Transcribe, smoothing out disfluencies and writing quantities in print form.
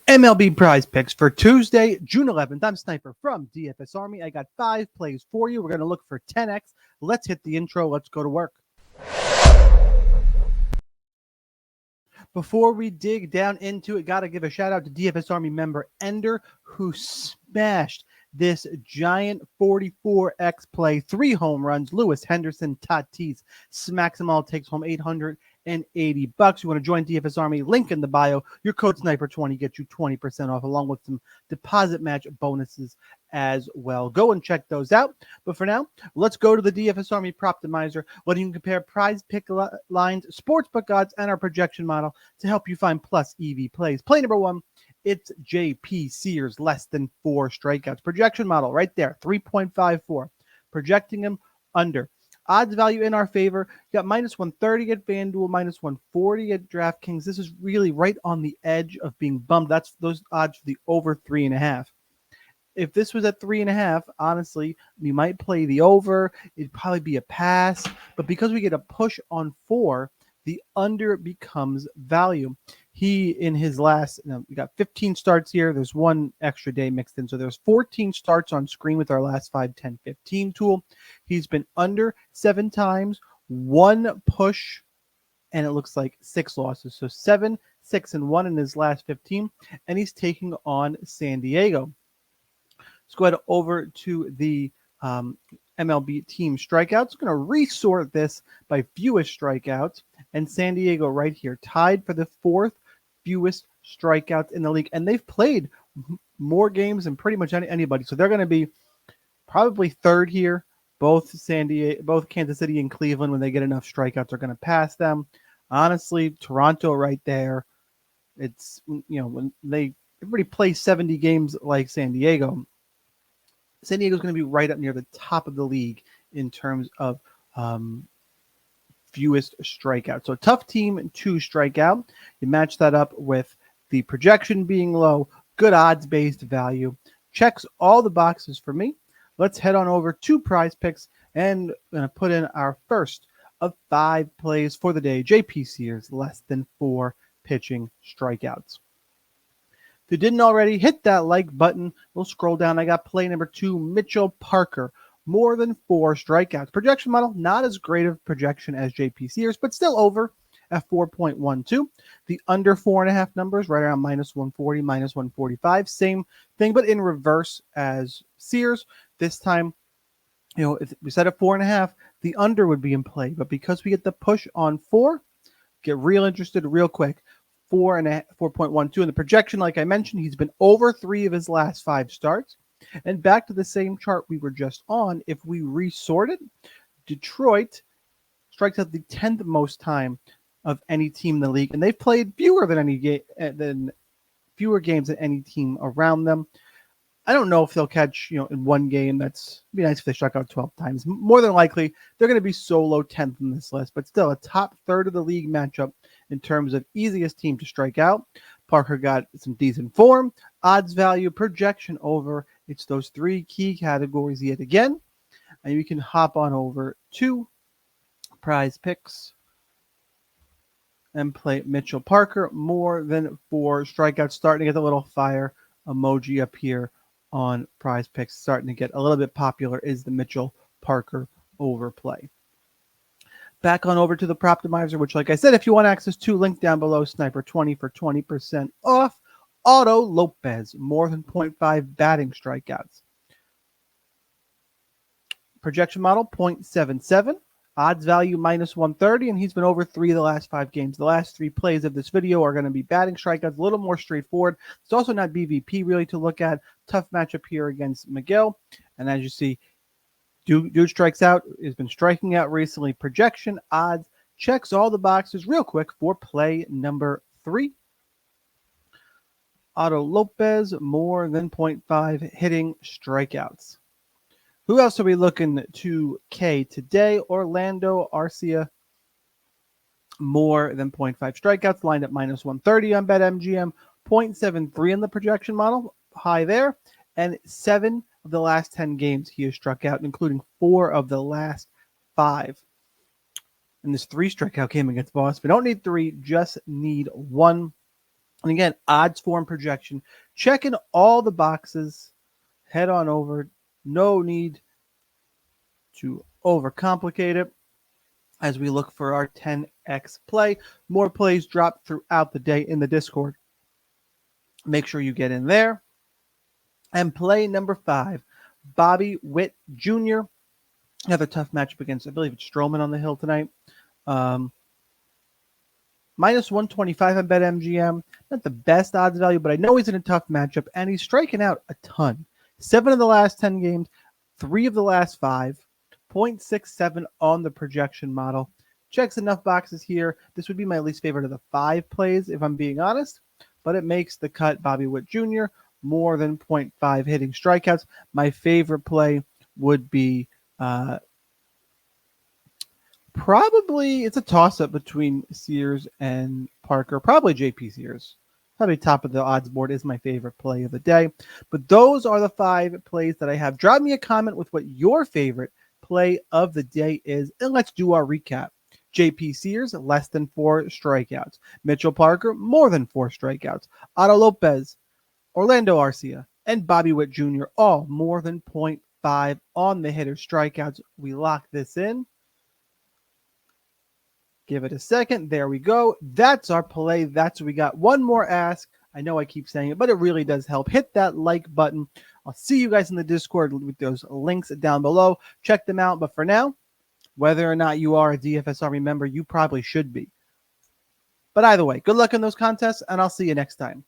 MLB Prize Picks for Tuesday, June 11th. I'm Sniper from DFS Army. I got 5 plays for you. We're going to look for 10x. Let's hit the intro. Let's go to work. Before we dig down into it, got to give a shout out to DFS Army member Ender, who smashed this giant 44x play. 3 home runs. Lewis, Henderson, Tatis smacks them all, takes home $880. You want to join DFS Army? Link in the bio. Your code Sniper20 gets you 20% off, along with some deposit match bonuses as well. Go and check those out. But for now, let's go to the DFS Army Proptimizer, where you can compare prize pick lines, sportsbook odds, and our projection model to help you find plus EV plays. Play number 1. It's JP Sears, less than 4 strikeouts. Projection model right there, 3.54. Projecting him under. Odds value in our favor. You got minus 130 at FanDuel, minus 140 at DraftKings. This is really right on the edge of being bumped. That's those odds for the over 3.5. If this was at 3.5, honestly, we might play the over. It'd probably be a pass. But because we get a push on 4, the under becomes value. He, in his last, we got 15 starts here. There's 1 extra day mixed in. So there's 14 starts on screen with our last 5, 10, 15 tool. He's been under 7 times, 1 push, and it looks like 6 losses. So 7, 6, and 1 in his last 15. And he's taking on San Diego. Let's go ahead over to the MLB team strikeouts. I'm going to resort this by fewest strikeouts. And San Diego right here, tied for the 4th fewest strikeouts in the league. And they've played more games than pretty much anybody. So they're going to be probably 3rd here. Both Kansas City and Cleveland, when they get enough strikeouts, are going to pass them. Honestly, Toronto right there. It's, when everybody plays 70 games like San Diego, San Diego's going to be right up near the top of the league in terms of fewest strikeouts. So tough team to strike out. You match that up with the projection being low, good odds-based value. Checks all the boxes for me. Let's head on over to Prize Picks, and I'm going to put in our first of 5 plays for the day. JP Sears, less than 4 pitching strikeouts. If you didn't already, hit that like button. We'll scroll down. I got play number 2, Mitchell Parker. More than 4 strikeouts. Projection model, not as great of projection as JP Sears, but still over at 4.12. The under 4.5 numbers, right around minus 140, minus 145. Same thing, but in reverse as Sears. This time, if we set at 4.5, the under would be in play. But because we get the push on 4, get real interested real quick. 4.12. And the projection, like I mentioned, he's been over 3 of his last 5 starts. And back to the same chart we were just on, if we resort it, Detroit strikes out the 10th most time of any team in the league, and they've played fewer games than any team around them. I don't know if they'll catch, in one game. It'd be nice if they struck out 12 times. More than likely, they're going to be solo 10th in this list, but still a top third of the league matchup in terms of easiest team to strike out. Parker got some decent form, odds value, projection over. It's those 3 key categories yet again. And you can hop on over to Prize Picks and play Mitchell Parker. More than 4 strikeouts. Starting to get the little fire emoji up here on Prize Picks. Starting to get a little bit popular is the Mitchell Parker overplay. Back on over to the Proptimizer, which, like I said, if you want access to, link down below, Sniper20 for 20% off. Otto Lopez, more than 0.5 batting strikeouts. Projection model, 0.77. Odds value, minus 130, and he's been over 3 of the last 5 games. The last 3 plays of this video are going to be batting strikeouts, a little more straightforward. It's also not BVP really to look at. Tough matchup here against Miguel. And as you see, Dude strikes out, has been striking out recently. Projection, odds, checks all the boxes real quick for play number 3. Otto Lopez, more than 0.5 hitting strikeouts. Who else are we looking to K today? Orlando Arcia, more than 0.5 strikeouts, lined at minus 130 on BetMGM, 0.73 in the projection model, high there, and 7 of the last 10 games he has struck out, including 4 of the last 5. And this 3 strikeout game against Boston. We don't need 3, just need 1. And again, odds form projection, checking all the boxes. Head on over. No need to overcomplicate it as we look for our 10x play. More plays drop throughout the day in the Discord. Make sure you get in there. And play number 5, Bobby Witt Jr. Another tough matchup against, I believe it's Stroman on the hill tonight. Minus 125 on BetMGM. Not the best odds value, but I know he's in a tough matchup, and he's striking out a ton. 7 of the last 10 games, 3 of the last 5, 0.67 on the projection model. Checks enough boxes here. This would be my least favorite of the 5 plays, if I'm being honest, but it makes the cut. Bobby Witt Jr., more than 0.5 hitting strikeouts. My favorite play would be probably, it's a toss-up between Sears and Parker. Probably JP Sears. Probably top of the odds board is my favorite play of the day. But those are the 5 plays that I have. Drop me a comment with what your favorite play of the day is, and let's do our recap. JP Sears, less than 4 strikeouts. Mitchell Parker, more than 4 strikeouts. Otto Lopez, Orlando Arcia, and Bobby Witt Jr., all more than 0.5 on the hitter strikeouts. We lock this in. Give it a second. There we go. That's our play. That's what we got. One more ask. I know I keep saying it, but it really does help. Hit that like button. I'll see you guys in the Discord with those links down below. Check them out. But for now, whether or not you are a DFS Army member, you probably should be. But either way, good luck in those contests, and I'll see you next time.